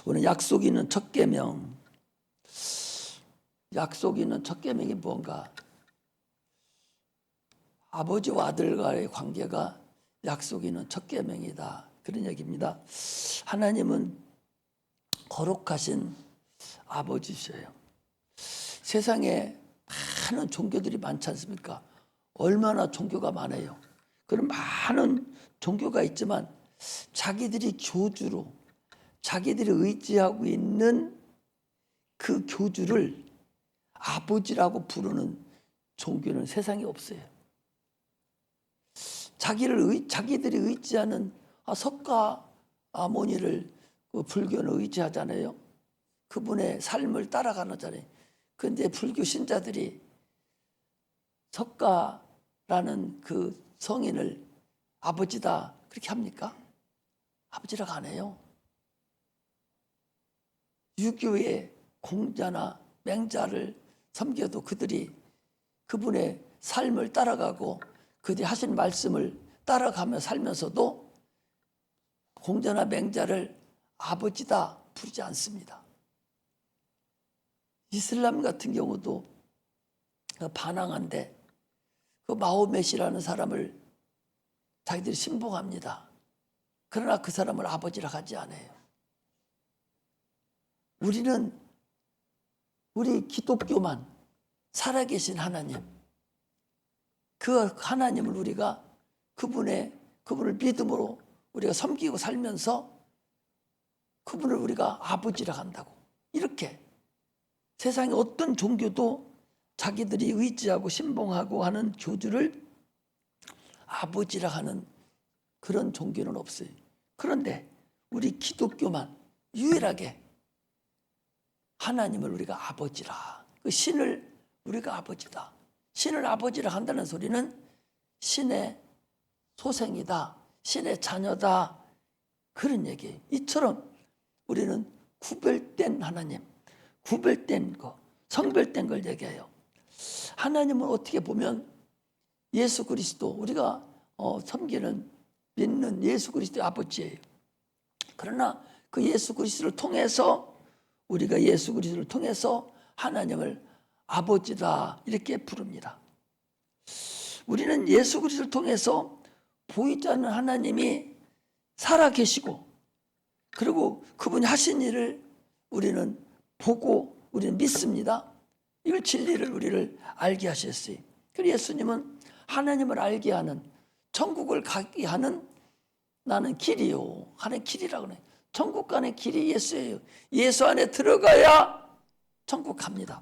오늘 약속이 있는 첫 계명. 약속이 있는 첫 계명이 뭔가? 아버지와 아들과의 관계가 약속이 있는 첫 계명이다. 그런 얘기입니다. 하나님은 거룩하신 아버지셔요. 세상에 많은 종교들이 많지 않습니까? 얼마나 종교가 많아요. 그런 많은 종교가 있지만 자기들이 교주로 자기들이 의지하고 있는 그 교주를 아버지라고 부르는 종교는 세상에 없어요. 자기들이 의지하는 석가 모니를 그 불교는 의지하잖아요. 그분의 삶을 따라가잖아요. 그런데 불교 신자들이 석가라는 그 성인을 아버지다 그렇게 합니까? 아버지라고 안 해요. 유교의 공자나 맹자를 섬겨도 그들이 그분의 삶을 따라가고 그들이 하신 말씀을 따라가며 살면서도 공자나 맹자를 아버지다 부르지 않습니다. 이슬람 같은 경우도 반항한데 그 마호멧이라는 사람을 자기들이 신봉합니다. 그러나 그 사람을 아버지라 하지 않아요. 우리 기독교만 살아계신 하나님, 그 하나님을 우리가 그분을 믿음으로 우리가 섬기고 살면서 그분을 우리가 아버지라 한다고. 이렇게 세상에 어떤 종교도 자기들이 의지하고 신봉하고 하는 교주를 아버지라 하는 그런 종교는 없어요. 그런데 우리 기독교만 유일하게 하나님을 우리가 아버지라, 그 신을 우리가 아버지다. 신을 아버지라 한다는 소리는 신의 소생이다, 신의 자녀다, 그런 얘기예요. 이처럼 우리는 구별된 하나님, 구별된 거, 성별된 걸 얘기해요. 하나님은 어떻게 보면 예수 그리스도, 우리가 섬기는 믿는 예수 그리스도의 아버지예요. 그러나 그 예수 그리스도를 통해서 우리가 예수 그리스도를 통해서 하나님을 아버지다 이렇게 부릅니다. 우리는 예수 그리스도를 통해서 보이지 않는 하나님이 살아계시고 그리고 그분이 하신 일을 우리는 보고 우리는 믿습니다. 이걸 진리를 우리를 알게 하셨어요. 그리고 예수님은 하나님을 알게 하는, 천국을 가게 하는 나는 길이요 하는 길이라고 해요. 천국 가는 길이 예수예요. 예수 안에 들어가야 천국 갑니다.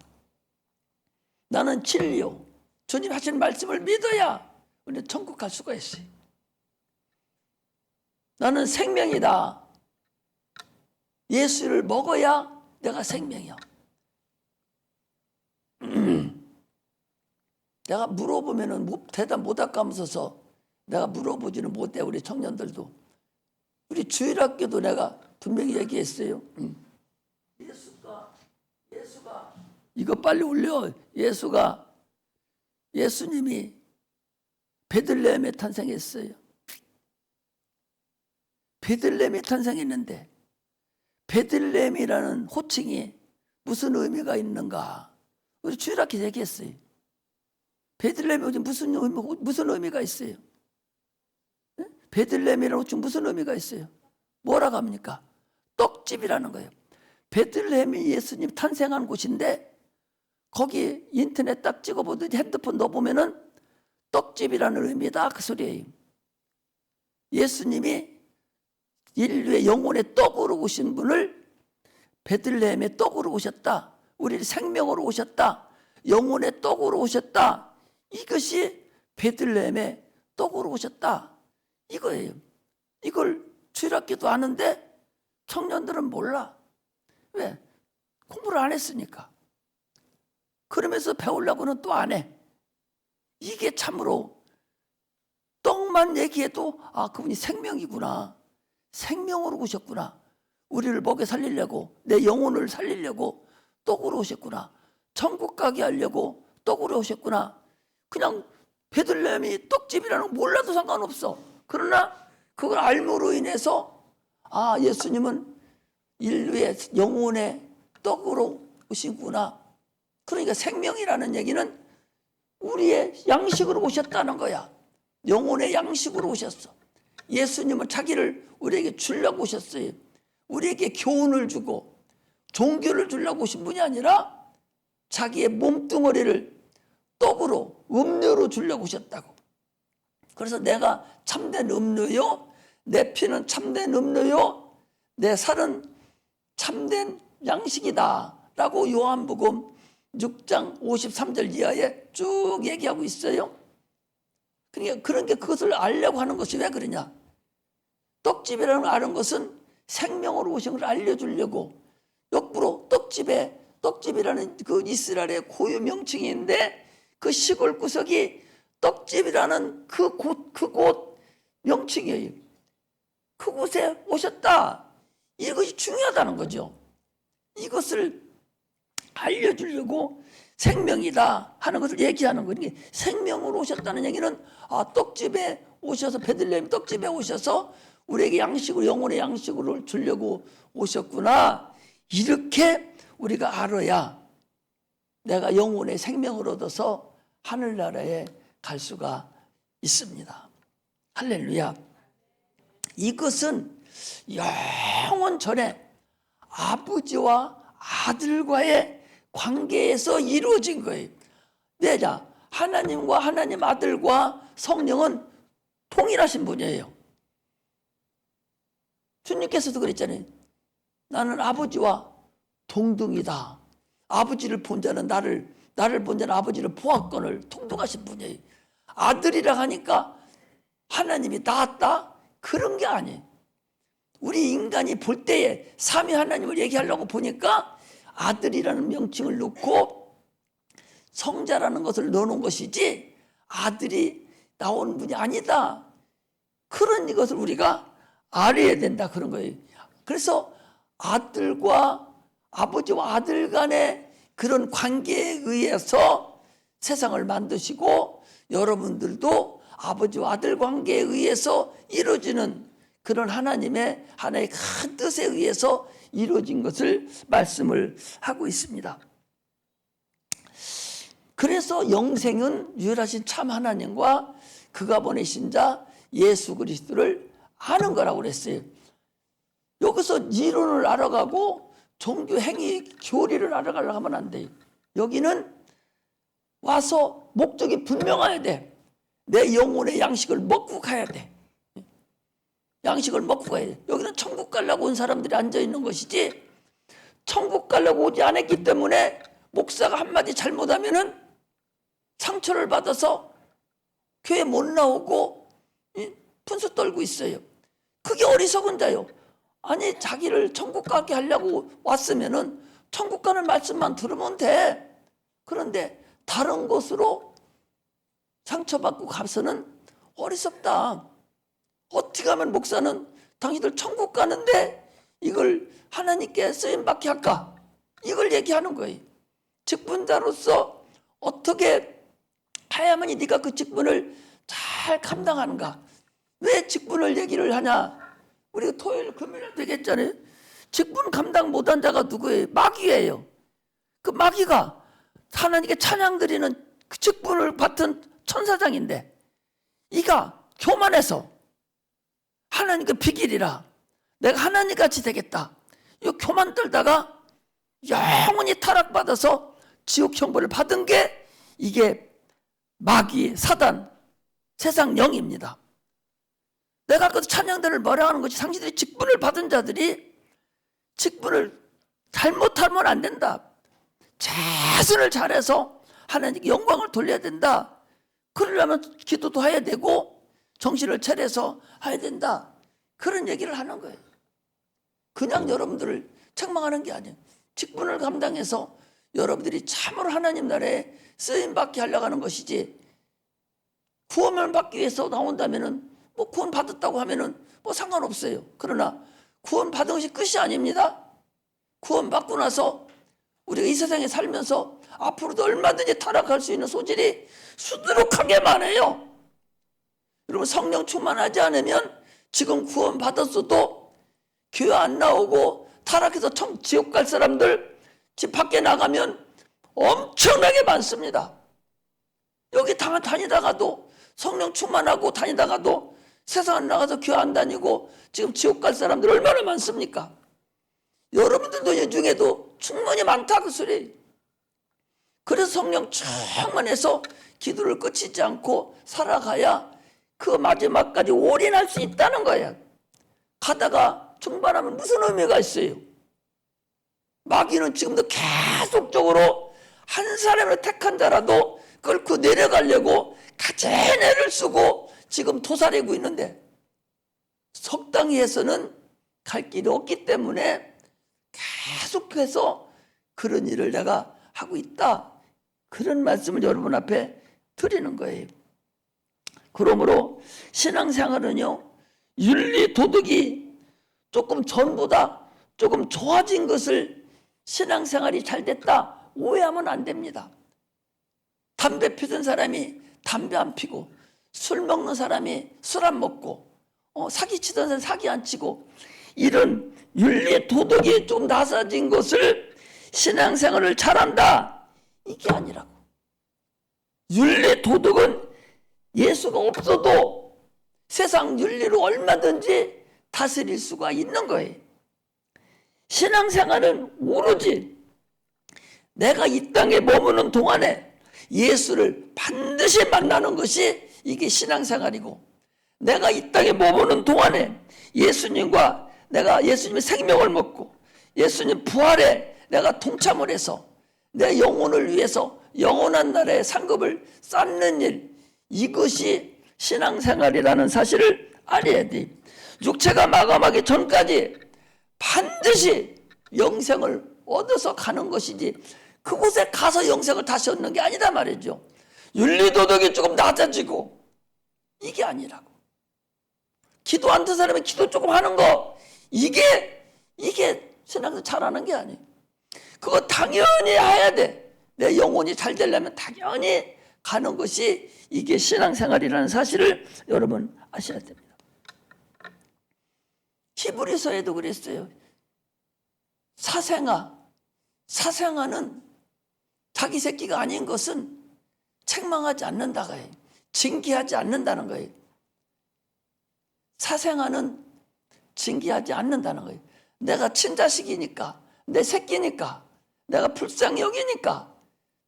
나는 진리요, 주님 하신 말씀을 믿어야 우리는 천국 갈 수가 있어요. 나는 생명이다. 예수를 먹어야 내가 생명이야. 내가 물어보면은 대답 못할 까면서 내가 물어보지는 못해. 우리 청년들도, 우리 주일학교도 내가 분명히 얘기했어요. 예수가 이거 빨리 올려. 예수님이 베들레헴에 탄생했어요. 베들레헴에 탄생했는데 베들레헴이라는 호칭이 무슨 의미가 있는가? 우리 주일학교 얘기했어요. 베들레헴이 무슨 의미가 있어요? 베들레헴이라는 호칭 무슨 의미가 있어요? 뭐라고 합니까? 떡집이라는 거예요. 베들레헴이 예수님 탄생한 곳인데 거기 인터넷 딱 찍어보든지 핸드폰 넣어보면은 떡집이라는 의미다 그 소리예요. 예수님이 인류의 영혼의 떡으로 오신 분을 베들레헴의 떡으로 오셨다. 우리 생명으로 오셨다. 영혼의 떡으로 오셨다. 이것이 베들레헴의 떡으로 오셨다. 이거예요. 이걸 주일학교도 아는데 청년들은 몰라. 왜? 공부를 안 했으니까. 그러면서 배우려고는 또 안 해. 이게 참으로 떡만 얘기해도 그분이 생명이구나. 생명으로 오셨구나. 우리를 먹여 살리려고, 내 영혼을 살리려고 떡으로 오셨구나. 천국 가게 하려고 떡으로 오셨구나. 그냥 베들레헴이 떡집이라는 거 몰라도 상관없어. 그러나 그걸 알므로 인해서 예수님은 인류의 영혼의 떡으로 오신구나. 그러니까 생명이라는 얘기는 우리의 양식으로 오셨다는 거야. 영혼의 양식으로 오셨어. 예수님은 자기를 우리에게 주려고 오셨어요. 우리에게 교훈을 주고 종교를 주려고 오신 분이 아니라 자기의 몸뚱어리를 떡으로 음료로 주려고 오셨다고. 그래서 내가 참된 음료요, 내 피는 참된 음료요, 내 살은 참된 양식이다 라고 요한복음 6장 53절 이하에 쭉 얘기하고 있어요. 그러니까 그런 게 그것을 알려고 하는 것이 왜 그러냐. 떡집이라는 걸 아는 것은 생명으로 오신 걸 알려주려고. 역부로 떡집이라는 그 이스라엘의 고유 명칭인데 그 시골 구석이 떡집이라는 그곳 명칭이에요. 그곳에 오셨다. 이것이 중요하다는 거죠. 이것을 알려주려고 생명이다 하는 것을 얘기하는 거예요. 생명으로 오셨다는 얘기는 떡집에 오셔서 베들레헴 떡집에 오셔서 우리에게 양식으로 영혼의 양식으로 주려고 오셨구나. 이렇게 우리가 알아야 내가 영혼의 생명을 얻어서 하늘나라에 갈 수가 있습니다. 할렐루야. 이것은 영원 전에 아버지와 아들과의 관계에서 이루어진 거예요. 왜냐? 하나님과 하나님 아들과 성령은 통일하신 분이에요. 주님께서도 그랬잖아요. 나는 아버지와 동등이다. 아버지를 본 자는 나를 본 자는 아버지를 보았거늘 통독하신 분이에요. 아들이라 하니까 하나님이 낳았다? 그런 게 아니에요. 우리 인간이 볼 때에 삼위 하나님을 얘기하려고 보니까 아들이라는 명칭을 넣고 성자라는 것을 넣어놓은 것이지 아들이 나온 분이 아니다. 그런 이것을 우리가 알아야 된다 그런 거예요. 그래서 아들과 아버지와 아들 간의 그런 관계에 의해서 세상을 만드시고 여러분들도 아버지와 아들 관계에 의해서 이루어지는 그런 하나님의 하나의 큰 뜻에 의해서 이루어진 것을 말씀을 하고 있습니다. 그래서 영생은 유일하신 참 하나님과 그가 보내신 자 예수 그리스도를 아는 거라고 그랬어요. 여기서 이론을 알아가고 종교 행위 교리를 알아가려고 하면 안 돼요. 여기는 와서 목적이 분명해야 돼. 내 영혼의 양식을 먹고 가야 돼. 양식을 먹고 가야 돼. 여기는 천국 가려고 온 사람들이 앉아있는 것이지 천국 가려고 오지 않았기 때문에 목사가 한마디 잘못하면은 상처를 받아서 교회 못 나오고 분수 떨고 있어요. 그게 어리석은 자요. 아니 자기를 천국 가게 하려고 왔으면은 천국 가는 말씀만 들으면 돼. 그런데 다른 곳으로 상처받고 가서는 어리석다. 어떻게 하면 목사는 당신들 천국 가는데 이걸 하나님께 쓰임받게 할까? 이걸 얘기하는 거예요. 직분자로서 어떻게 해야만이 네가 그 직분을 잘 감당하는가? 왜 직분을 얘기를 하냐? 우리가 토요일 금요일 되겠잖아요. 직분 감당 못한 자가 누구예요? 마귀예요. 그 마귀가 하나님께 찬양 드리는 그 직분을 받은 천사장인데 이가 교만해서 하나님께 비기리라 내가 하나님같이 되겠다. 이 교만 떨다가 영원히 타락받아서 지옥 형벌을 받은 게 이게 마귀, 사단, 세상 영입니다. 내가 아까도 찬양들을 뭐라 하는 것이 당신들이 직분을 받은 자들이 직분을 잘못하면 안 된다. 최선을 잘해서 하나님께 영광을 돌려야 된다. 그러려면 기도도 해야 되고 정신을 차려서 해야 된다. 그런 얘기를 하는 거예요. 그냥 여러분들을 책망하는 게 아니에요. 직분을 감당해서 여러분들이 참으로 하나님 나라에 쓰임받게 하려고 하는 것이지 구원을 받기 위해서 나온다면은 뭐 구원 받았다고 하면은 뭐 상관없어요. 그러나 구원 받은 것이 끝이 아닙니다. 구원 받고 나서 우리가 이 세상에 살면서 앞으로도 얼마든지 타락할 수 있는 소질이 수두룩하게 많아요. 여러분 성령 충만하지 않으면 지금 구원 받았어도 교회 안 나오고 타락해서 지옥 갈 사람들 집 밖에 나가면 엄청나게 많습니다. 여기 다니다가도 성령 충만하고 다니다가도 세상에 나가서 교회 안 다니고 지금 지옥 갈 사람들 얼마나 많습니까? 여러분들도 이 중에도 충분히 많다 그 소리. 그래서 성령 충만해서 기도를 끝이지 않고 살아가야 그 마지막까지 올인할 수 있다는 거예요. 가다가 중반하면 무슨 의미가 있어요? 마귀는 지금도 계속적으로 한 사람을 택한 자라도 끌고 내려가려고 가진 애를 쓰고 지금 토살하고 있는데 석당위에서는 갈 길이 없기 때문에 계속해서 그런 일을 내가 하고 있다. 그런 말씀을 여러분 앞에 드리는 거예요. 그러므로 신앙생활은요, 윤리 도덕이 조금 전보다 조금 좋아진 것을 신앙생활이 잘 됐다 오해하면 안 됩니다. 담배 피던 사람이 담배 안 피고, 술 먹는 사람이 술 안 먹고, 사기 치던 사람이 사기 안 치고, 이런 윤리 도덕이 좀 낮아진 것을 신앙생활을 잘한다, 이게 아니라고. 윤리 도덕은 예수가 없어도 세상 윤리로 얼마든지 다스릴 수가 있는 거예요. 신앙생활은 오로지 내가 이 땅에 머무는 동안에 예수를 반드시 만나는 것이 이게 신앙생활이고, 내가 이 땅에 머무는 동안에 예수님과 내가 예수님의 생명을 먹고 예수님 부활에 내가 동참을 해서 내 영혼을 위해서 영원한 나라의 상급을 쌓는 일, 이것이 신앙생활이라는 사실을 알아야 돼. 육체가 마감하기 전까지 반드시 영생을 얻어서 가는 것이지 그곳에 가서 영생을 다시 얻는 게 아니다 말이죠. 윤리도덕이 조금 낮아지고 이게 아니라고. 기도 안 든 사람이 기도 조금 하는 거, 이게 신앙에서 잘하는 게 아니에요. 그거 당연히 해야 돼. 내 영혼이 잘 되려면 당연히 가는 것이 이게 신앙생활이라는 사실을 여러분 아셔야 됩니다. 히브리서에도 그랬어요. 사생아는 자기 새끼가 아닌 것은 책망하지 않는다가 해요. 징계하지 않는다는 거예요. 사생아는 징계하지 않는다는 거예요. 내가 친자식이니까, 내 새끼니까, 내가 불쌍히 여기니까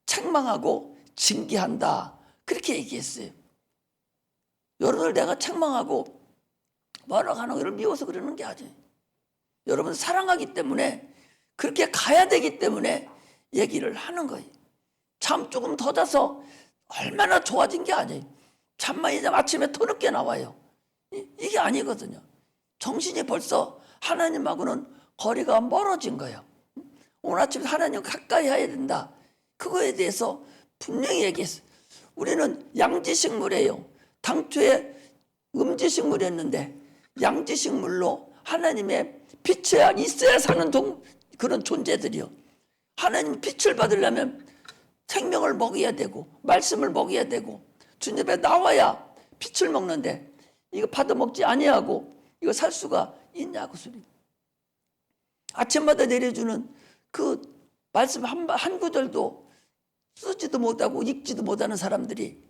책망하고 징계한다, 그렇게 얘기했어요. 여러분을 내가 책망하고 뭐라고 하는 거를 미워서 그러는 게 아니에요. 여러분 사랑하기 때문에, 그렇게 가야 되기 때문에 얘기를 하는 거예요. 잠 조금 더 자서 얼마나 좋아진 게 아니에요. 잠만 이제 아침에 더 늦게 나와요. 이게 아니거든요. 정신이 벌써 하나님하고는 거리가 멀어진 거예요. 오늘 아침에 하나님 가까이 해야 된다, 그거에 대해서 분명히 얘기했어요. 우리는 양지식물이에요. 당초에 음지식물이었는데 양지식물로 하나님의 빛에 있어야 사는 그런 존재들이요. 하나님 빛을 받으려면 생명을 먹여야 되고 말씀을 먹여야 되고 주님 앞에 나와야 빛을 먹는데, 이거 받아먹지 아니하고 이거 살 수가 있냐고 소리. 아침마다 내려주는 그 말씀 한 구절도 쓰지도 못하고 읽지도 못하는 사람들이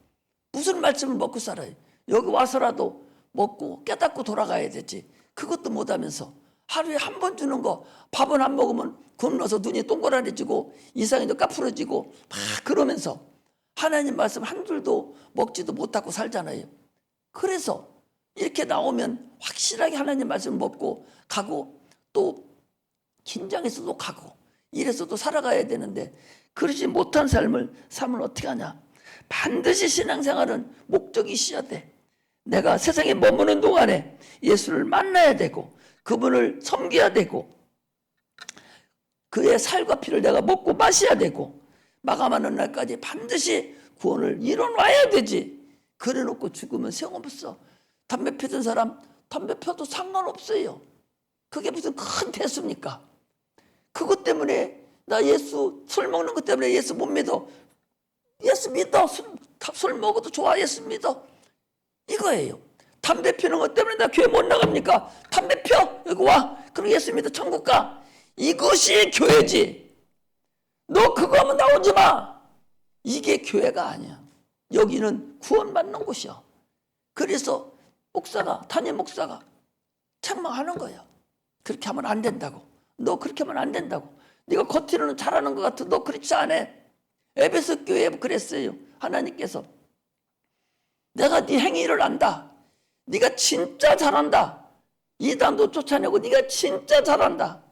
무슨 말씀을 먹고 살아요? 여기 와서라도 먹고 깨닫고 돌아가야 되지. 그것도 못하면서 하루에 한 번 주는 거 밥은 안 먹으면 굶어서 눈이 동그라져지고 이상해도 까풀어지고 막 그러면서 하나님 말씀 한 줄도 먹지도 못하고 살잖아요. 그래서 이렇게 나오면 확실하게 하나님 말씀을 먹고 가고 또 긴장해서도 가고 이래서도 살아가야 되는데, 그러지 못한 삶을 살면 어떻게 하냐. 반드시 신앙생활은 목적이 있어야 돼. 내가 세상에 머무는 동안에 예수를 만나야 되고 그분을 섬겨야 되고 그의 살과 피를 내가 먹고 마셔야 되고 마감하는 날까지 반드시 구원을 이뤄놔야 되지. 그래놓고 죽으면 소용없어. 담배 피던 사람 담배 펴도 상관없어요. 그게 무슨 큰 대수입니까? 그것 때문에 나 예수 술 먹는 것 때문에 예수 못 믿어. 예수 믿어. 술 먹어도 좋아. 예수 믿어. 이거예요. 담배 피는 것 때문에 나 교회 못 나갑니까? 담배 펴. 여기 와. 그럼 예수 믿어. 천국 가. 이것이 교회지. 너 그거 하면 나오지 마. 이게 교회가 아니야. 여기는 구원받는 곳이야. 그래서 목사가, 담임 목사가 책망하는 거야. 그렇게 하면 안 된다고. 너 그렇게 하면 안 된다고. 네가 겉으로는 잘하는 것 같아. 너 그렇지 않아. 에베소 교회에 그랬어요. 하나님께서 내가 네 행위를 안다. 네가 진짜 잘한다. 이단도 쫓아내고 네가 진짜 잘한다.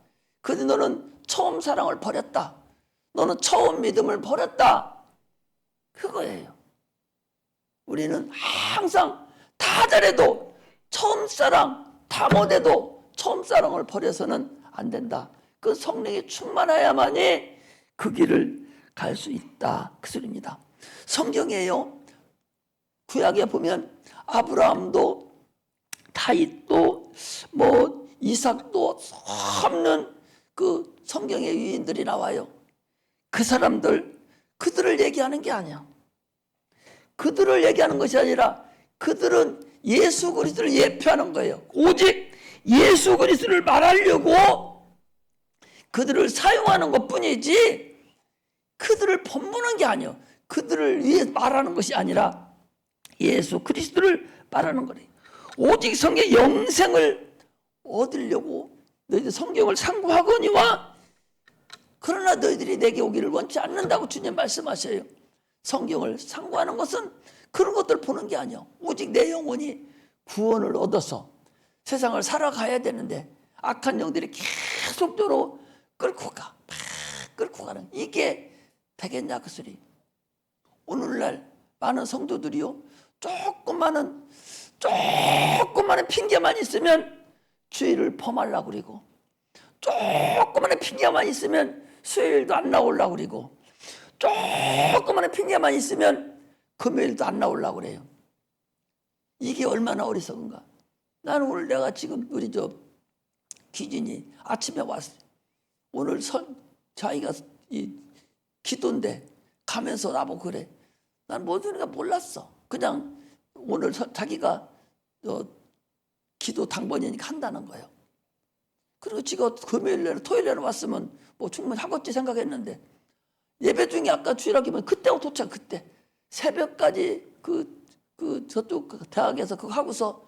근데 너는 처음 사랑을 버렸다. 너는 처음 믿음을 버렸다. 그거예요. 우리는 항상 다 잘해도 처음 사랑 다 못해도 처음 사랑을 버려서는 안 된다. 그 성령이 충만해야만이 그 길을 갈 수 있다. 그 소리입니다. 성경에요. 구약에 보면 아브라함도 다윗도 뭐 이삭도 없는 그 성경의 유인들이 나와요. 그 사람들 그들을 얘기하는 게 아니야. 그들을 얘기하는 것이 아니라 그들은 예수 그리스도를 예표하는 거예요. 오직 예수 그리스도를 말하려고 그들을 사용하는 것뿐이지 그들을 본보는 게 아니에요. 그들을 위해 말하는 것이 아니라 예수 그리스도를 말하는 거래요. 오직 성경 영생을 얻으려고 너희들 성경을 상고하거니와 그러나 너희들이 내게 오기를 원치 않는다고 주님 말씀하셔요. 성경을 상고하는 것은 그런 것들을 보는 게 아니야. 오직 내 영혼이 구원을 얻어서 세상을 살아가야 되는데 악한 영들이 계속적으로 끌고 가는 이게 되겠냐 그 소리. 오늘날 많은 성도들이요 조그마한 핑계만 있으면 주일을 범하려고 그러고 조그마한 핑계만 있으면 수요일도 안 나오려고 그러고 조그마한 핑계만 있으면 금요일도 안 나오려고 그래요. 이게 얼마나 어리석은가. 나는 오늘 내가 지금 우리 기진이 아침에 왔어요. 오늘 자기가 이 기도인데 가면서 나보고 그래. 난 뭐든가 몰랐어. 그냥 오늘 자기가 기도 당번이니까 한다는 거예요. 그리고 지가 금요일날 토요일날 왔으면 뭐 충분히 하겠지 생각했는데 예배 중에 아까 주일학기면 그때 도착 그때 새벽까지 저쪽 대학에서 그거 하고서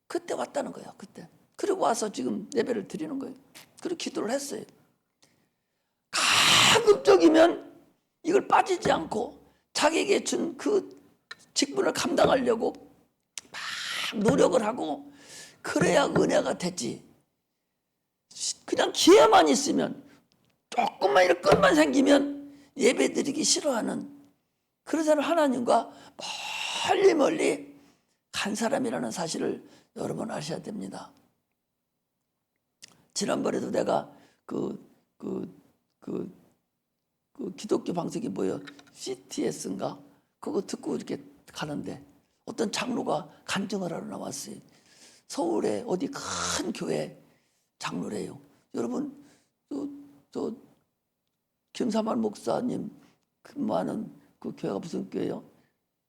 그때 왔다는 거예요. 그때. 그리고 와서 지금 예배를 드리는 거예요. 그리고 기도를 했어요. 가급적이면 이걸 빠지지 않고 자기에게 준 그 직분을 감당하려고 막 노력을 하고 그래야 은혜가 되지. 그냥 기회만 있으면 조금만 이렇게 끝만 생기면 예배 드리기 싫어하는 그런 사람 하나님과 멀리 간 사람이라는 사실을 여러분 아셔야 됩니다. 지난번에도 내가 그 기독교 방송이 뭐예요? CTS인가? 그거 듣고 이렇게 가는데 어떤 장로가 간증을 하러 나왔어요. 서울에 어디 큰 교회 장로래요. 여러분 저 김사만 목사님 근무하는 그 교회가 무슨 교회예요?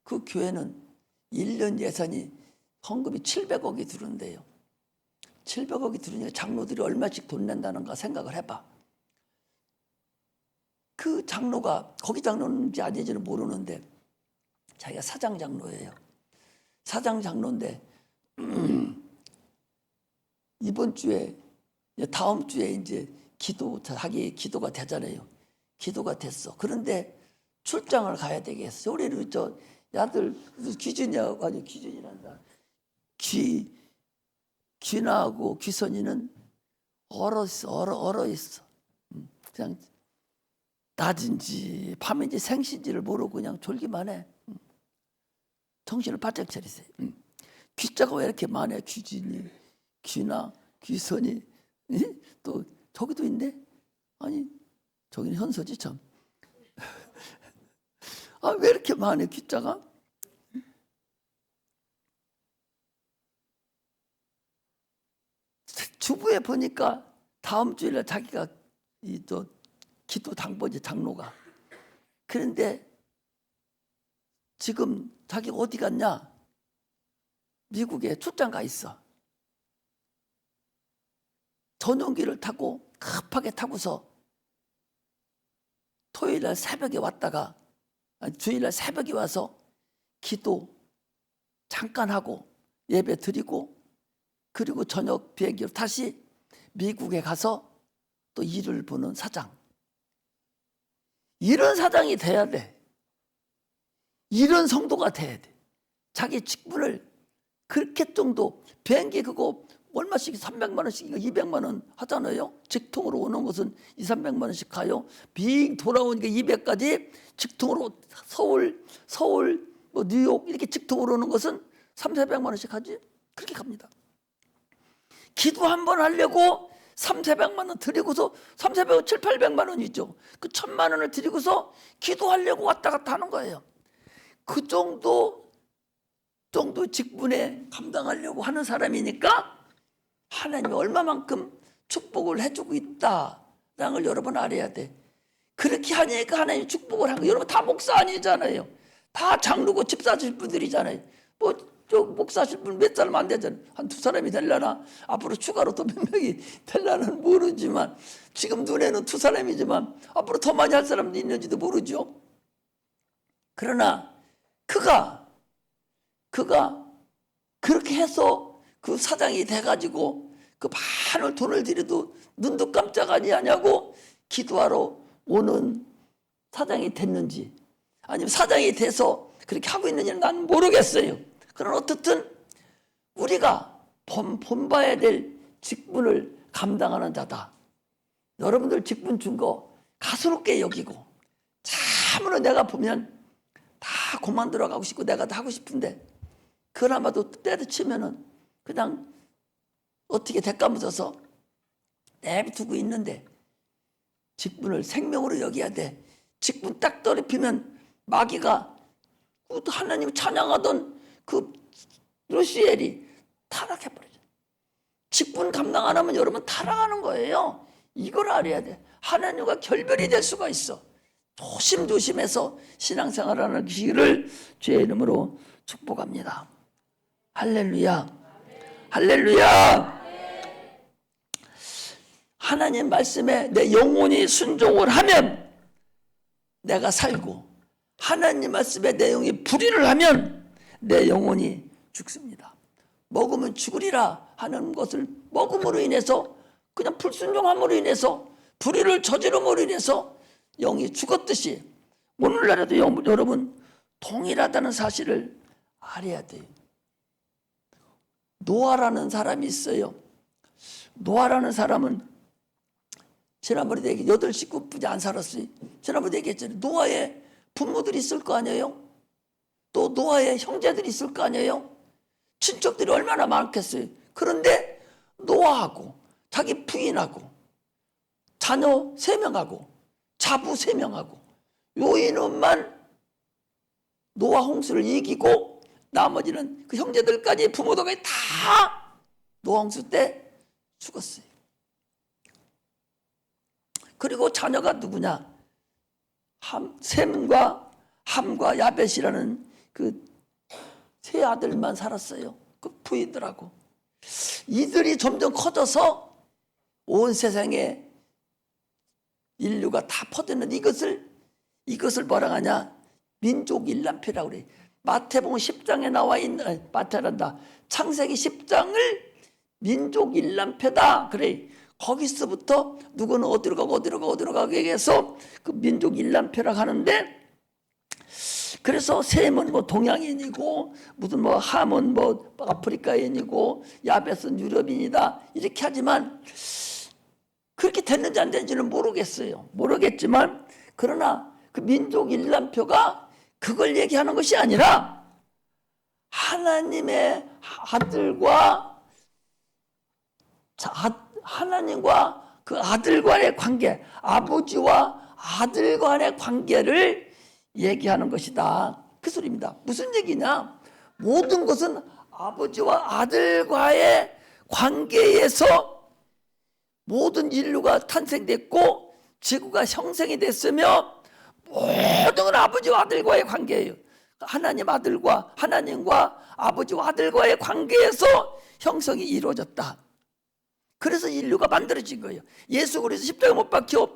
그 교회는 1년 예산이 헌금이 700억이 들어온대요. 700억이 들으니까 장로들이 얼마씩 돈 낸다는가 생각을 해봐. 그 장로가 거기 장로인지 아닌지는 모르는데 자기가 사장 장로예요. 사장 장로인데 이번 주에 다음 주에 이제 자기 기도가 되잖아요. 기도가 됐어. 그런데 출장을 가야 되겠어. 우리 아들 귀준이하고 아니 귀준이란다. 귀나하고 귀선이는 얼어 있어. 그냥 낮인지 밤인지 생신지를 모르고 그냥 졸기만 해. 정신을 바짝 차리세요. 귀자가 왜 이렇게 많아요? 귀진이, 귀나, 귀선이. 또 저기도 있네. 아니 저기는 현서지 참. 아, 왜 이렇게 많아요 귀자가? 주부에 보니까 다음 주일날 자기가 기도 당번이 장로가. 그런데 지금 자기 어디 갔냐? 미국에 출장 가 있어. 전용기를 타고 급하게 타고서 토요일날 새벽에 왔다가 주일날 새벽에 와서 기도 잠깐 하고 예배 드리고 그리고 저녁 비행기로 다시 미국에 가서 또 일을 보는 사장. 이런 사장이 돼야 돼. 이런 성도가 돼야 돼. 자기 직분을 그렇게 정도 비행기 그거 얼마씩 300만 원씩 200만 원 하잖아요. 직통으로 오는 것은 2, 300만 원씩 가요. 빙 돌아오니까 200까지 직통으로 서울 뭐 뉴욕 이렇게 직통으로 오는 것은 3, 400만 원씩 하지. 그렇게 갑니다. 기도 한 번 하려고 3, 400만 원 드리고서 3, 400원, 7, 800만 원이죠. 그 1000만 원을 드리고서 기도하려고 왔다 갔다 하는 거예요. 그 정도 직분에 감당하려고 하는 사람이니까 하나님이 얼마만큼 축복을 해주고 있다라는 걸 여러분 알아야 돼. 그렇게 하니까 하나님이 축복을 한 거. 여러분 다 목사 아니잖아요. 다 장로고 집사실 분들이잖아요. 저 목사실 분 몇 사람 안 되잖아요. 한 2사람이 되려나? 앞으로 추가로 또 몇 명이 되려는 모르지만 지금 눈에는 2사람이지만 앞으로 더 많이 할 사람도 있는지도 모르죠. 그러나 그가 그렇게 해서 그 사장이 돼가지고 그 많은 돈을 들여도 눈도 깜짝 아니하냐고 기도하러 오는 사장이 됐는지 아니면 사장이 돼서 그렇게 하고 있는지는 난 모르겠어요. 그러나 어떻든 우리가 본봐야 될 직분을 감당하는 자다. 여러분들 직분 준 거 가소롭게 여기고 참으로 내가 보면 다 그만들어 가고 싶고 내가 다 하고 싶은데 그나마도 때려치면은 그냥 어떻게 대가묻어서 내비두고 있는데 직분을 생명으로 여겨야 돼. 직분 딱 더럽히면 마귀가 하나님 찬양하던 그 루시엘이 타락해버리죠. 직분 감당 안 하면 여러분 타락하는 거예요. 이걸 알아야 돼. 하나님과 결별이 될 수가 있어. 조심조심해서 신앙생활하는 길을 주의 이름으로 축복합니다. 할렐루야. 할렐루야. 하나님 말씀에 내 영혼이 순종을 하면 내가 살고 하나님 말씀에 내 영이 불의를 하면 내 영혼이 죽습니다. 먹으면 죽으리라 하는 것을 먹음으로 인해서 그냥 불순종함으로 인해서 불의를 저지름으로 인해서 영이 죽었듯이 오늘날에도 여러분 동일하다는 사실을 알아야 돼요. 노아라는 사람이 있어요. 노아라는 사람은 지난번에 얘기 8식구뿐이 안 살았어요. 지난번에 얘기했잖아요. 노아의 부모들이 있을 거 아니에요. 또 노아의 형제들이 있을 거 아니에요. 친척들이 얼마나 많겠어요. 그런데 노아하고 자기 부인하고 자녀 3명하고 자부 3명하고 요 이놈만 노아 홍수를 이기고 나머지는 그 형제들까지 부모들까지 다 노아 홍수 때 죽었어요. 그리고 자녀가 누구냐? 셈과 함과 야벳이라는 그 세 아들만 살았어요. 그 부인들하고. 이들이 점점 커져서 온 세상에 인류가 다 퍼졌는데 이것을 뭐라 하냐? 민족 일람표라고 그래. 마태복음 10장에 나와 있는 마태란다. 창세기 10장을 민족 일람표다. 그래. 거기서부터 누구는 어디로 가게 해서 그 민족 일람표라고 하는데 그래서 셈은 뭐 동양인이고 무슨 뭐 함은 뭐 아프리카인이고 야벳은 유럽인이다 이렇게 하지만 그렇게 됐는지 안 됐는지는 모르겠지만 그러나 그 민족 일람표가 그걸 얘기하는 것이 아니라 하나님의 아들과 하나님과 그 아들 간의 관계, 아버지와 아들 간의 관계를 얘기하는 것이다. 그 소리입니다. 무슨 얘기냐? 모든 것은 아버지와 아들과의 관계에서 모든 인류가 탄생됐고 지구가 형성이 됐으며 모든 건 아버지와 아들과의 관계예요. 하나님과 아버지와 아들과의 관계에서 형성이 이루어졌다. 그래서 인류가 만들어진 거예요. 예수 그리스도 십자가에 못 박혀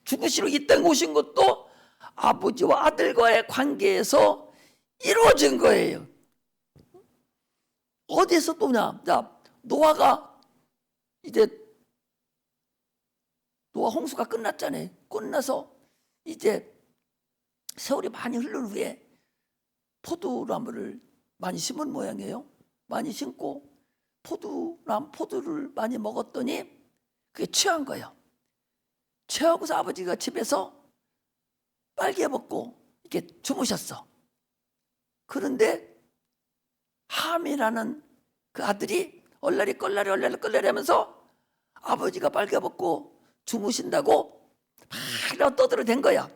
죽으시러 이 땅에 오신 것도 아버지와 아들과의 관계에서 이루어진 거예요. 어디에서 또냐? 자, 노아가 이제 노아 홍수가 끝났잖아요. 끝나서 이제 세월이 많이 흐른 후에 포도나무를 많이 심은 모양이에요. 많이 심고 포도를 많이 먹었더니 그게 취한 거예요. 취하고서 아버지가 집에서 빨개 먹고 이렇게 주무셨어. 그런데 함이라는 그 아들이 얼라리 껄라리 하면서 아버지가 빨개 먹고 주무신다고 막 떠들어댄 거야.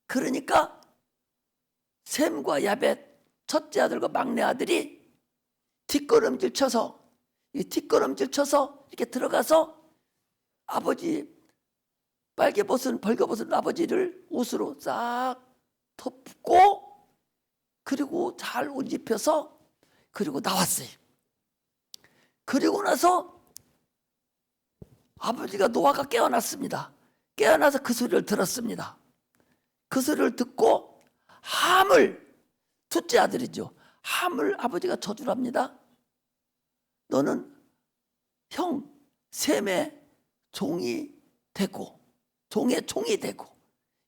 그러니까 셈과 야벳 첫째 아들과 막내 아들이 뒷걸음질 쳐서 이렇게 들어가서 아버지 벌거벗은 아버지를 옷으로 싹 덮고 그리고 잘 옷 입혀서 그리고 나왔어요. 그리고 나서 아버지가 노아가 깨어났습니다. 깨어나서 그 소리를 들었습니다. 그 소리를 듣고 함을, 둘째 아들이죠. 함을 아버지가 저주랍니다. 너는 형 셈의 종이 되고 종의 종이 되고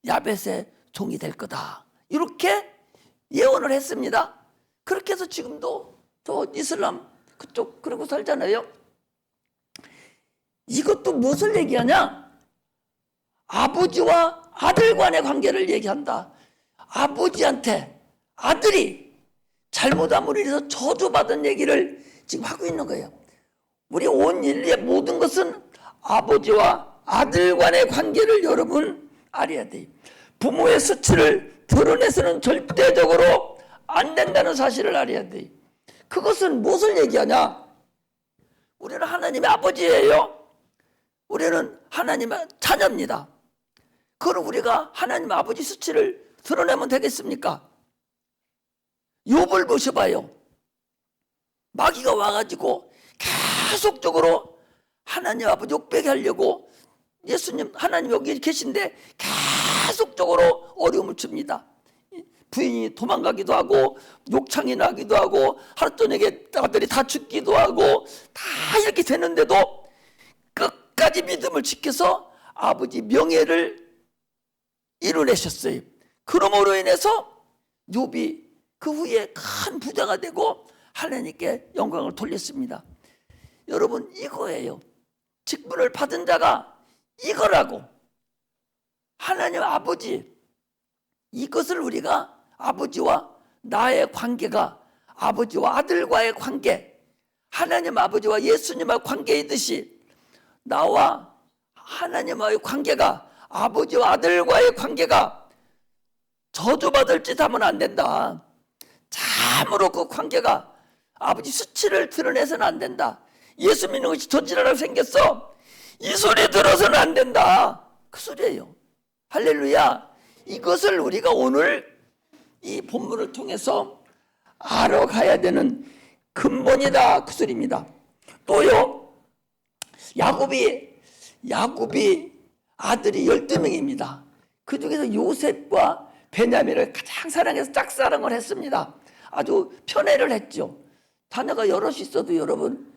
야벳의 종이 될 거다. 이렇게 예언을 했습니다. 그렇게 해서 지금도 저 이슬람 그쪽 그러고 살잖아요. 이것도 무엇을 얘기하냐? 아버지와 아들 간의 관계를 얘기한다. 아버지한테 아들이 잘못함으로 인해서 저주받은 얘기를 지금 하고 있는 거예요. 우리 온 인류의 모든 것은 아버지와 아들 간의 관계를 여러분 알아야 돼요. 부모의 수치를 드러내서는 절대적으로 안 된다는 사실을 알아야 돼요. 그것은 무엇을 얘기하냐? 우리는 하나님의 아버지예요. 우리는 하나님의 자녀입니다. 그럼 우리가 하나님 아버지 수치를 드러내면 되겠습니까? 욥을 보셔봐요. 마귀가 와가지고 계속적으로 하나님 아버지 욕되게 하려고 예수님 하나님 여기 계신데 계속적으로 어려움을 줍니다. 부인이 도망가기도 하고 욕창이 나기도 하고 하루 저녁에 아들이 다 죽기도 하고 다 이렇게 되는데도 끝까지 믿음을 지켜서 아버지 명예를 이루내셨어요. 그러므로 인해서 욥이 그 후에 큰 부자가 되고 하나님께 영광을 돌렸습니다. 여러분 이거예요. 직분을 받은 자가 이거라고. 하나님 아버지, 이것을 우리가 아버지와 나의 관계가 아버지와 아들과의 관계, 하나님 아버지와 예수님의 관계이듯이 나와 하나님과의 관계가 아버지와 아들과의 관계가 저주받을 짓 하면 안 된다. 참으로 그 관계가 아버지 수치를 드러내서는 안 된다. 예수 믿는 것이 저지랄하게 생겼어. 이 소리 들어서는 안 된다. 그 소리예요. 할렐루야. 이것을 우리가 오늘 이 본문을 통해서 알아가야 되는 근본이다. 그 소리입니다. 또요, 야곱이 아들이 12명입니다. 그 중에서 요셉과 베냐민을 가장 사랑해서 짝사랑을 했습니다. 아주 편애를 했죠. 자녀가 여럿이 있어도 여러분,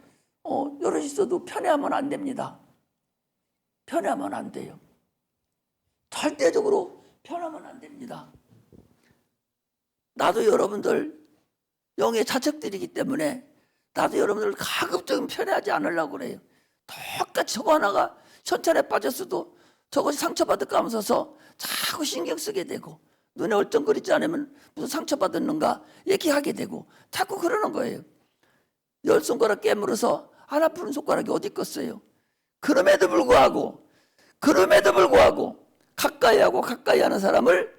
여럿이 있어도 편애하면 안 됩니다. 편애하면 안 돼요. 절대적으로 편하면 안 됩니다. 나도 여러분들 영의 자식들이기 때문에 나도 여러분들 가급적이면 편애하지 않으려고 그래요. 똑같이 저거 하나가 현찰에 빠졌어도 저것이 상처받을까 하면서 자꾸 신경 쓰게 되고 눈에 얼쩡거리지 않으면 무슨 상처받았는가 얘기하게 되고 자꾸 그러는 거예요. 10손가락 깨물어서 하나 푸는 손가락이 어디 있겠어요. 그럼에도 불구하고 가까이 하는 사람을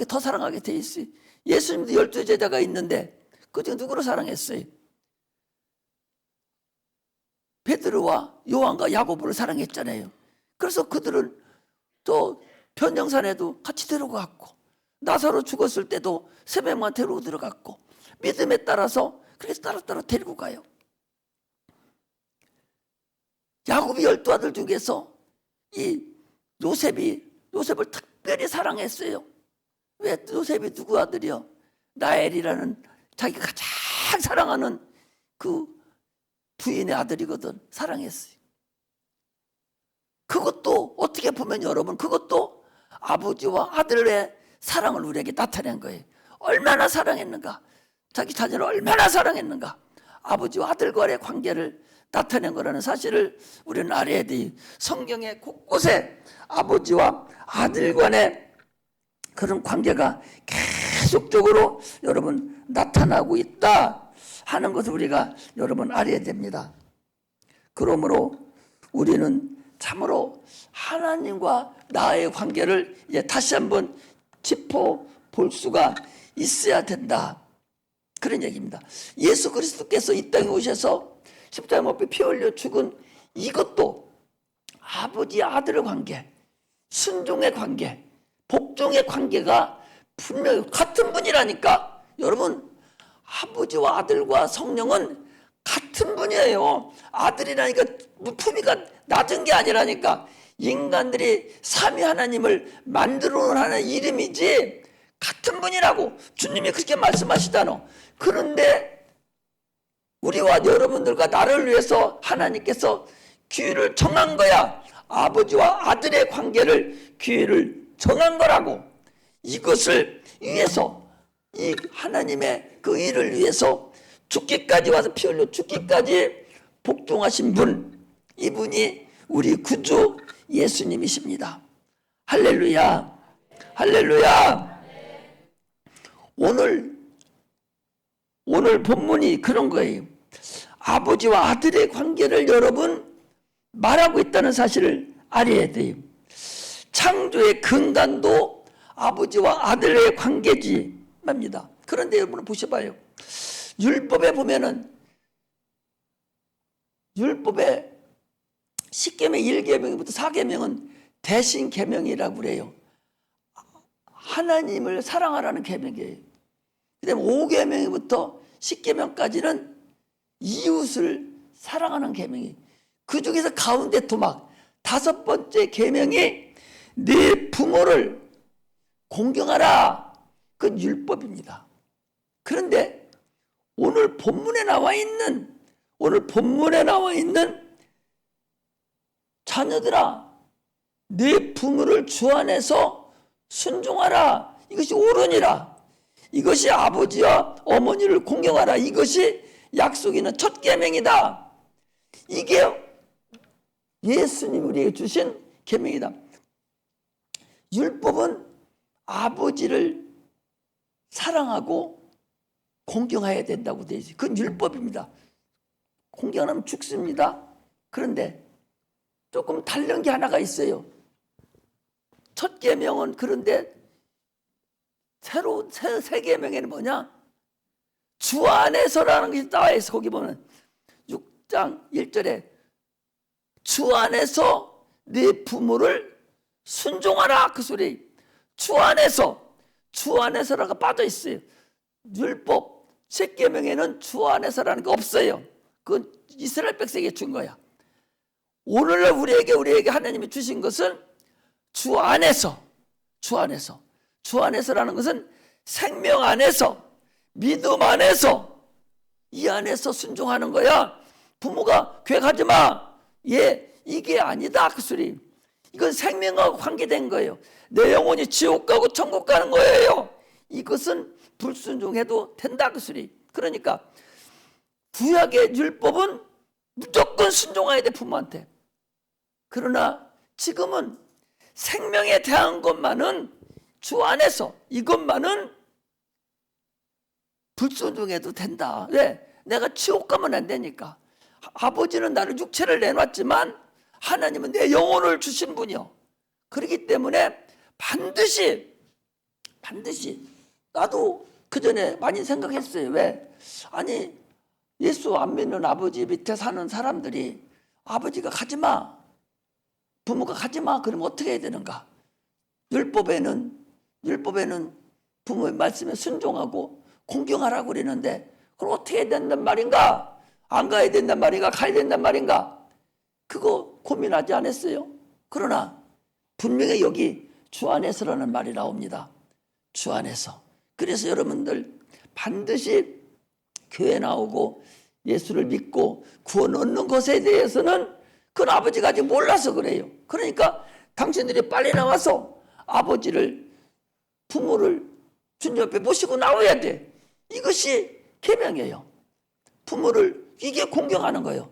더 사랑하게 돼 있어요. 예수님도 12제자가 있는데 그중에 누구를 사랑했어요? 베드로와 요한과 야고보를 사랑했잖아요. 그래서 그들은 또 변정산에도 같이 데려갔고 나사로 죽었을 때도 세 명만 데리고 들어갔고 믿음에 따라서 그래서 따로 데리고 가요. 야곱이 12아들 중에서 이 요셉을 특별히 사랑했어요. 왜? 요셉이 누구 아들이요? 라헬이라는 자기가 가장 사랑하는 그 부인의 아들이거든. 사랑했어요. 그것도 어떻게 보면 여러분, 그것도 아버지와 아들의 사랑을 우리에게 나타낸 거예요. 얼마나 사랑했는가, 자기 자녀를 얼마나 사랑했는가, 아버지와 아들 간의 관계를 나타낸 거라는 사실을 우리는 알아야 돼요. 성경의 곳곳에 아버지와 아들 간의 그런 관계가 계속적으로 여러분 나타나고 있다 하는 것을 우리가 여러분 알아야 됩니다. 그러므로 우리는 참으로 하나님과 나의 관계를 이제 다시 한번 짚어볼 수가 있어야 된다, 그런 얘기입니다. 예수 그리스도께서 이 땅에 오셔서 십자가 못 피 흘려 죽은 이것도 아버지 아들의 관계, 순종의 관계, 복종의 관계가 분명히 같은 분이라니까. 여러분, 아버지와 아들과 성령은 같은 분이에요. 아들이라니까 품위가 낮은 게 아니라니까. 인간들이 삼위 하나님을 만들어 하는 이름이지 같은 분이라고 주님이 그렇게 말씀하시잖아. 그런데 우리와 여러분들과 나를 위해서 하나님께서 기회를 정한 거야. 아버지와 아들의 관계를, 기회를 정한 거라고. 이것을 위해서, 이 하나님의 그 일을 위해서 죽기까지 와서 피 흘려 죽기까지 복종하신 분, 이분이 우리 구주 예수님이십니다. 할렐루야, 할렐루야. 오늘 본문이 그런 거예요. 아버지와 아들의 관계를 여러분 말하고 있다는 사실을 알아야 돼요. 창조의 근간도 아버지와 아들의 관계지 맙니다. 그런데 여러분 보셔봐요. 율법에 보면은, 율법의 10계명 1계명부터 4계명은 대신 계명이라고 그래요. 하나님을 사랑하라는 계명이에요. 그 다음에 5계명부터 10계명까지는 이웃을 사랑하는 계명이, 그 중에서 가운데 토막 5번째 계명이 네 부모를 공경하라, 그 율법입니다. 그런데 오늘 본문에 나와 있는 자녀들아, 네 부모를 주 안에서 순종하라, 이것이 옳으니라, 이것이 아버지와 어머니를 공경하라, 이것이 약속 있는 첫 계명이다. 이게 예수님이 우리에게 주신 계명이다. 율법은 아버지를 사랑하고 공경해야 된다고 되어 있어요. 그건 율법입니다. 공경 안 하면 죽습니다. 그런데 조금 다른 게 하나가 있어요. 첫 계명은, 그런데 새로운 새 계명에는 뭐냐? 주 안에서라는 것이 나와 있어. 거기 보면 6장 1절에 주 안에서 네 부모를 순종하라, 그 소리. 주 안에서라고 빠져 있어요. 율법 10계명에는 주 안에서라는 게 없어요. 그건 이스라엘 백성에게 준 거야. 오늘날 우리에게 하나님이 주신 것은 주 안에서라는 것은 생명 안에서, 믿음 안에서, 이 안에서 순종하는 거야. 부모가 교회 가지 마, 이게 아니다, 그 소리. 이건 생명하고 관계된 거예요. 내 영혼이 지옥 가고 천국 가는 거예요. 이것은 불순종해도 된다, 그 소리. 그러니까 구약의 율법은 무조건 순종해야 돼, 부모한테. 그러나 지금은 생명에 대한 것만은 주 안에서, 이것만은 불순종해도 된다. 왜? 내가 지옥 가면 안 되니까. 아버지는 나를 육체를 내놨지만 하나님은 내 영혼을 주신 분이요. 그렇기 때문에 반드시 나도 그전에 많이 생각했어요. 왜? 아니, 예수 안 믿는 아버지 밑에 사는 사람들이 아버지가 가지마, 부모가 가지마, 그러면 어떻게 해야 되는가? 율법에는 부모의 말씀에 순종하고 공경하라고 그러는데 그럼 어떻게 해야 된단 말인가? 안 가야 된단 말인가? 가야 된단 말인가? 그거 고민하지 않았어요? 그러나 분명히 여기 주 안에서라는 말이 나옵니다. 주 안에서. 그래서 여러분들 반드시 교회 나오고 예수를 믿고 구원 얻는 것에 대해서는 그건 아버지가 아직 몰라서 그래요. 그러니까 당신들이 빨리 나와서 아버지를, 부모를 주님 앞에 모시고 나와야 돼. 이것이 계명이에요. 부모를 이게 공경하는 거예요.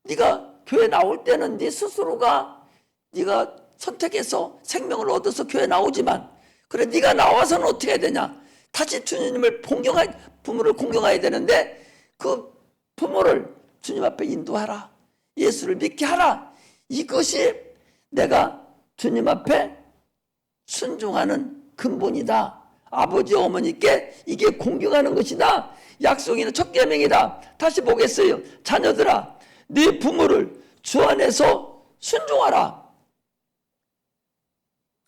네가 교회 나올 때는 네 스스로가 네가 선택해서 생명을 얻어서 교회 나오지만, 그래 네가 나와서는 어떻게 해야 되냐? 다시 주님을 부모를 공경해야 되는데 그 부모를 주님 앞에 인도하라. 예수를 믿게 하라. 이것이 내가 주님 앞에 순종하는 근본이다. 아버지 어머니께 이게 공경하는 것이다. 약속이 있는 첫 계명이다. 다시 보겠어요. 자녀들아, 네 부모를 주 안에서 순종하라.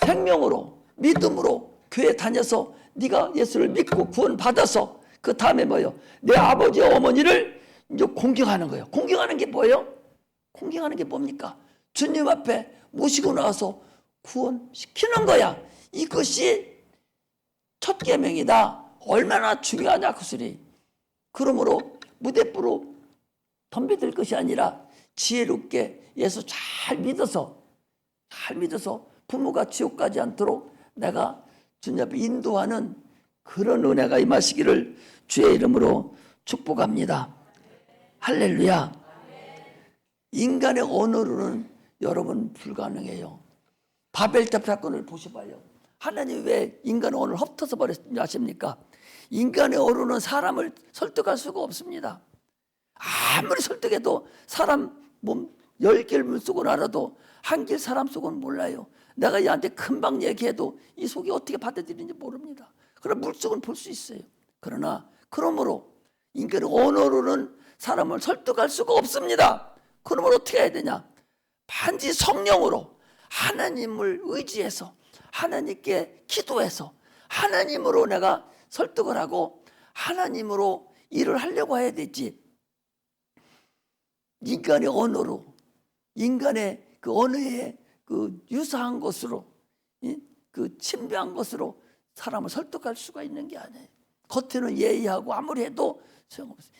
생명으로, 믿음으로 교회 다녀서 네가 예수를 믿고 구원 받아서 그 다음에 뭐예요? 내 아버지 어머니를 이제 공경하는 거예요. 공경하는 게 뭐예요? 공경하는 게 뭡니까? 주님 앞에 모시고 나와서 구원시키는 거야. 이것이 첫 계명이다. 얼마나 중요하냐 그 소리. 그러므로 무대뽀로 덤벼들 것이 아니라 지혜롭게 예수 잘 믿어서 부모가 지옥 가지 않도록 내가 주님 앞에 인도하는 그런 은혜가 임하시기를 주의 이름으로 축복합니다. 할렐루야. 인간의 언어로는 여러분 불가능해요. 바벨탑 사건을 보셔봐요. 하나님 왜 인간의 언어를 헛어서 버렸냐 아십니까? 인간의 언어는 사람을 설득할 수가 없습니다. 아무리 설득해도 사람 몸 10개를 쓰고 알아도 한 길 사람 속은 몰라요. 내가 얘한테 금방 얘기해도 이 속이 어떻게 받아들이는지 모릅니다. 그럼 물속은 볼 수 있어요. 그러므로 인간의 언어로는 사람을 설득할 수가 없습니다. 그러므로 어떻게 해야 되냐? 반드시 성령으로 하나님을 의지해서 하나님께 기도해서 하나님으로 내가 설득을 하고 하나님으로 일을 하려고 해야 되지. 인간의 언어로, 인간의 그 언어에 그 유사한 것으로, 그 침배한 것으로 사람을 설득할 수가 있는 게 아니에요. 겉에는 예의하고 아무리 해도 소용없어요.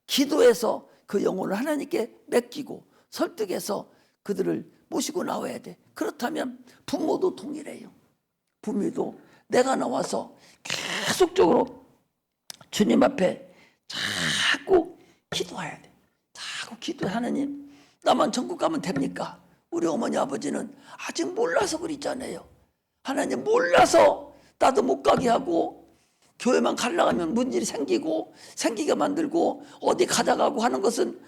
기도해서 그 영혼을 하나님께 맡기고 설득해서 그들을 모시고 나와야 돼. 그렇다면 부모도 동일해요. 부모도 내가 나와서 계속적으로 주님 앞에 자꾸 기도해야 돼. 자꾸 기도해. 하나님, 나만 천국 가면 됩니까? 우리 어머니 아버지는 아직 몰라서 그러잖아요. 하나님 몰라서 나도 못 가게 하고 교회만 가려고 하면 문제이 생기게 만들고 어디 가다가고 하는 것은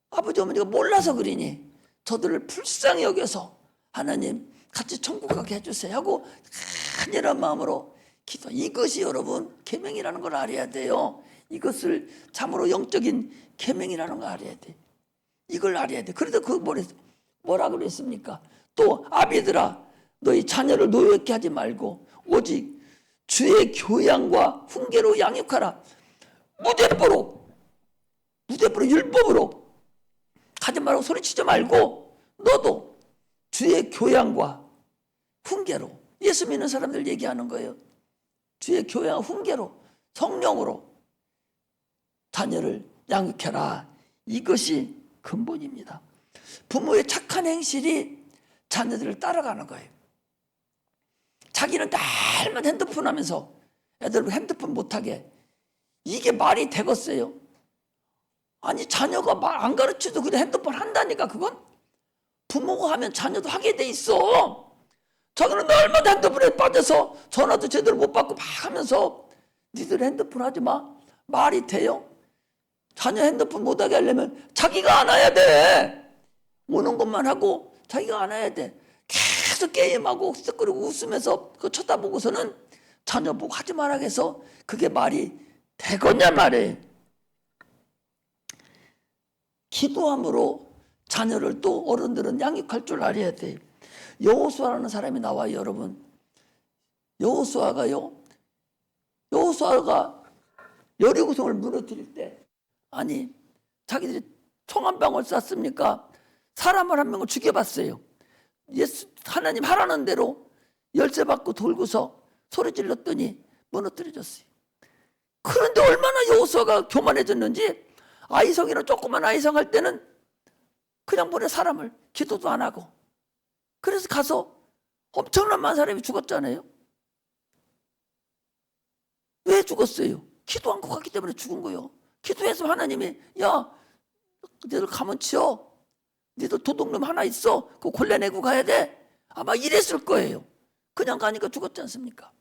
아버지 어머니가 몰라서 그러니 저들을 불쌍히 여겨서 하나님 같이 천국 가게 해주세요 하고 간절한 마음으로 기도. 이것이 여러분 계명이라는 걸 알아야 돼요. 이것을 참으로 영적인 계명이라는 걸 알아야 돼. 이걸 알아야 돼. 그래도 그 뭐라 그랬습니까? 또 아비들아, 너희 자녀를 노엽게 하지 말고 오직 주의 교양과 훈계로 양육하라. 무대뽀로 율법으로 가지 말고 소리치지 말고 너도 주의 교양과 훈계로, 예수 믿는 사람들 얘기하는 거예요. 주의 교양과 훈계로 성령으로 자녀를 양육해라. 이것이 근본입니다. 부모의 착한 행실이 자녀들을 따라가는 거예요. 자기는 날만 핸드폰 하면서 애들 핸드폰 못하게, 이게 말이 되겠어요? 아니 자녀가 말 안 가르쳐도 그냥 핸드폰 한다니까. 그건 부모가 하면 자녀도 하게 돼 있어. 자기는 날마다 핸드폰에 빠져서 전화도 제대로 못 받고 막 하면서 니들 핸드폰 하지 마. 말이 돼요? 자녀 핸드폰 못하게 하려면 자기가 안 와야 돼. 오는 것만 하고 자기가 안 와야 돼. 계속 게임하고 그리고 웃으면서 그거 쳐다보고서는 자녀 보고 하지 말라고 해서 그게 말이 되겠냐 말이에요. 기도함으로 자녀를 또 어른들은 양육할 줄 알아야 돼요. 여호수아라는 사람이 나와요. 여러분, 여호수아가 여리고성을 무너뜨릴 때, 아니 자기들이 총 한 방울 쐈습니까? 사람을 한 명을 죽여봤어요. 예수 하나님 하라는 대로 열쇠 받고 돌고서 소리 질렀더니 무너뜨려졌어요. 그런데 얼마나 여호수아가 교만해졌는지 아이성이나 조그만 아이성 할 때는 그냥 보내 사람을 기도도 안 하고 그래서 가서 엄청난 많은 사람이 죽었잖아요. 왜 죽었어요? 기도 않고 갔기 때문에 죽은 거예요. 기도했으면 하나님이 야 너희들 가면 치워. 너희들 도둑놈 하나 있어. 그거 골라내고 가야 돼. 아마 이랬을 거예요. 그냥 가니까 죽었지 않습니까?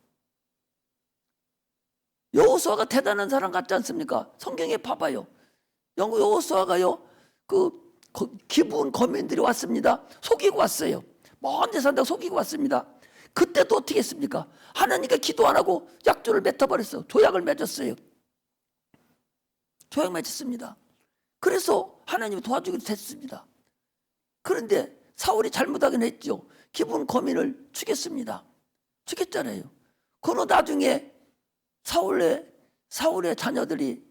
여호수아가 대단한 사람 같지 않습니까? 성경에 봐봐요. 영국 여호수아가요. 기브온 거민들이 왔습니다. 속이고 왔어요. 먼 데 산다고 속이고 왔습니다. 그때도 어떻게 했습니까? 하나님께 기도 안 하고 약조를 맺어버렸어요. 조약을 맺었어요. 조약 맺었습니다. 그래서 하나님이 도와주기로 됐습니다. 그런데 사울이 잘못하긴 했죠. 기브온 거민을 죽였습니다. 죽였잖아요. 그러나 나중에 사울의 자녀들이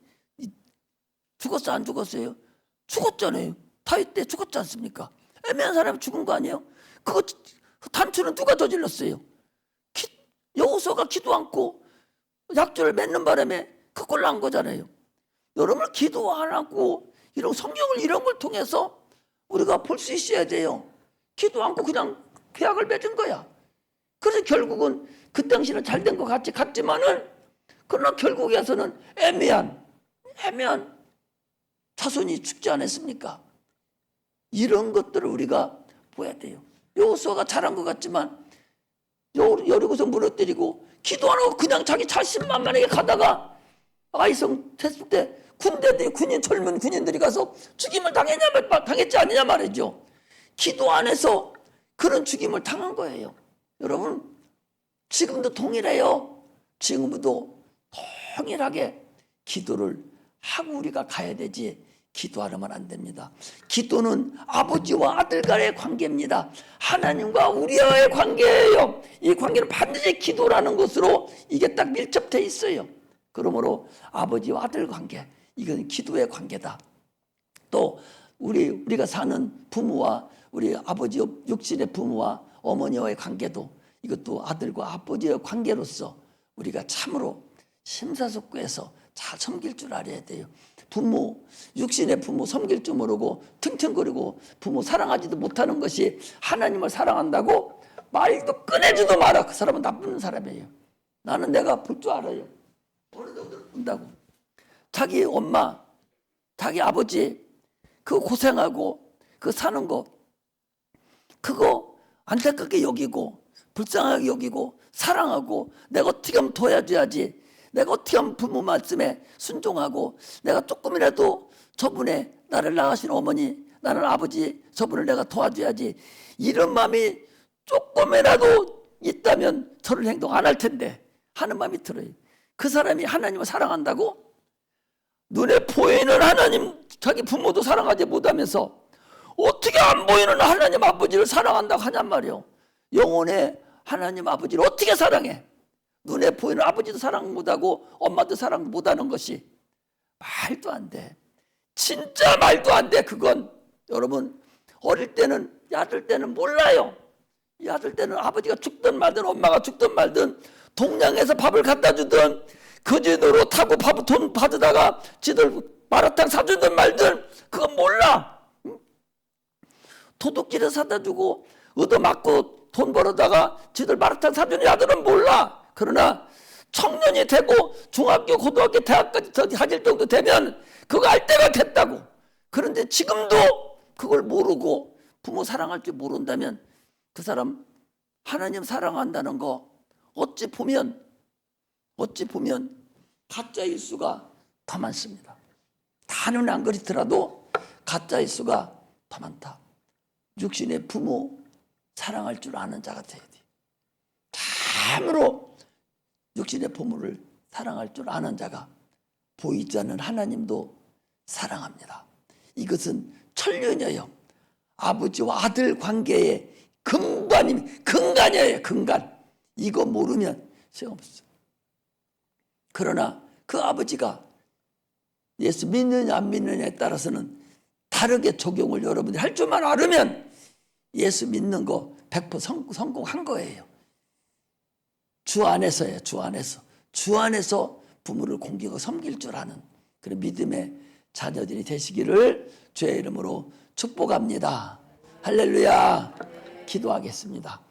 죽었어 안 죽었어요? 죽었잖아요. 다윗 때 죽었지 않습니까? 애매한 사람이 죽은 거 아니에요? 그거 단추는 누가 저질렀어요? 여호수아가 기도 않고 약조를 맺는 바람에 그걸 난 거잖아요. 여러분 기도 안 하고 이런 성경을 이런 걸 통해서 우리가 볼 수 있어야 돼요. 기도 않고 그냥 계약을 맺은 거야. 그래서 결국은 그 당시는 잘 된 것 같지만은 그러나 결국에서는 애매한 자손이 죽지 않았습니까? 이런 것들을 우리가 봐야 돼요. 여호수아가 잘한 것 같지만 여리고서 무너뜨리고 기도 안 하고 그냥 자기 자신만만하게 가다가 아이성 했을 때 젊은 군인들이 가서 죽임을 당했지 않느냐 말이죠. 기도 안 해서 그런 죽임을 당한 거예요. 여러분 지금도 동일해요. 지금도 동일하게 기도를 하고 우리가 가야 되지 기도 안 하면 안 됩니다. 기도는 아버지와 아들 간의 관계입니다. 하나님과 우리와의 관계예요. 이 관계는 반드시 기도라는 것으로 이게 딱 밀접돼 있어요. 그러므로 아버지와 아들 관계, 이건 기도의 관계다. 또 우리가 사는 부모와 우리 아버지 육신의 부모와 어머니와의 관계도 이것도 아들과 아버지의 관계로서 우리가 참으로 심사숙고해서 잘 섬길 줄 알아야 돼요. 육신의 부모 섬길 줄 모르고 퉁퉁거리고 부모 사랑하지도 못하는 것이 하나님을 사랑한다고 말도 꺼내지도 마라. 그 사람은 나쁜 사람이에요. 나는 내가 볼 줄 알아요. 어느 정도 본다고. 자기 엄마, 자기 아버지 그 고생하고 그 사는 거 그거 안타깝게 여기고 불쌍하게 여기고 사랑하고 내가 어떻게 하면 도와줘야지. 내가 어떻게 하면 부모 말씀에 순종하고 내가 조금이라도 저분의 나를 낳으신 어머니 나는 아버지 저분을 내가 도와줘야지. 이런 마음이 조금이라도 있다면 저런 행동 안 할 텐데 하는 마음이 들어요. 그 사람이 하나님을 사랑한다고? 눈에 보이는 하나님 자기 부모도 사랑하지 못하면서 어떻게 안 보이는 하나님 아버지를 사랑한다고 하냔 말이에요. 영혼의 하나님 아버지를 어떻게 사랑해? 눈에 보이는 아버지도 사랑 못하고 엄마도 사랑 못하는 것이 말도 안 돼. 진짜 말도 안 돼. 그건 여러분 어릴 때는 아들 때는 몰라요. 이 아들 때는 아버지가 죽든 말든 엄마가 죽든 말든 동양에서 밥을 갖다 주든 거제도로 타고 돈 받으다가 지들 마라탕 사주든 말든 그건 몰라. 도둑질을 사다 주고 얻어맞고 돈 벌어다가 지들 마라탕 사주는 아들은 몰라. 그러나 청년이 되고 중학교, 고등학교, 대학까지 하길 정도 되면 그거 알 때가 됐다고. 그런데 지금도 그걸 모르고 부모 사랑할 줄 모른다면 그 사람 하나님 사랑한다는 거 어찌 보면 가짜일 수가 더 많습니다. 다는 안 그렇더라도 가짜일 수가 더 많다. 육신의 부모 사랑할 줄 아는 자가 돼야 돼. 참으로 육신의 부모를 사랑할 줄 아는 자가 보이지 않는 하나님도 사랑합니다. 이것은 천륜이에요. 아버지와 아들 관계의 근간이에요. 근간. 이거 모르면 소용없어. 그러나 그 아버지가 예수 믿느냐 안 믿느냐에 따라서는 다르게 적용을 여러분들이 할 줄만 알으면 예수 믿는 거 100% 성공한 거예요. 주 안에서예요. 주 안에서. 주 안에서 부모를 공경하고 섬길 줄 아는 그런 믿음의 자녀들이 되시기를 주의 이름으로 축복합니다. 할렐루야. 기도하겠습니다.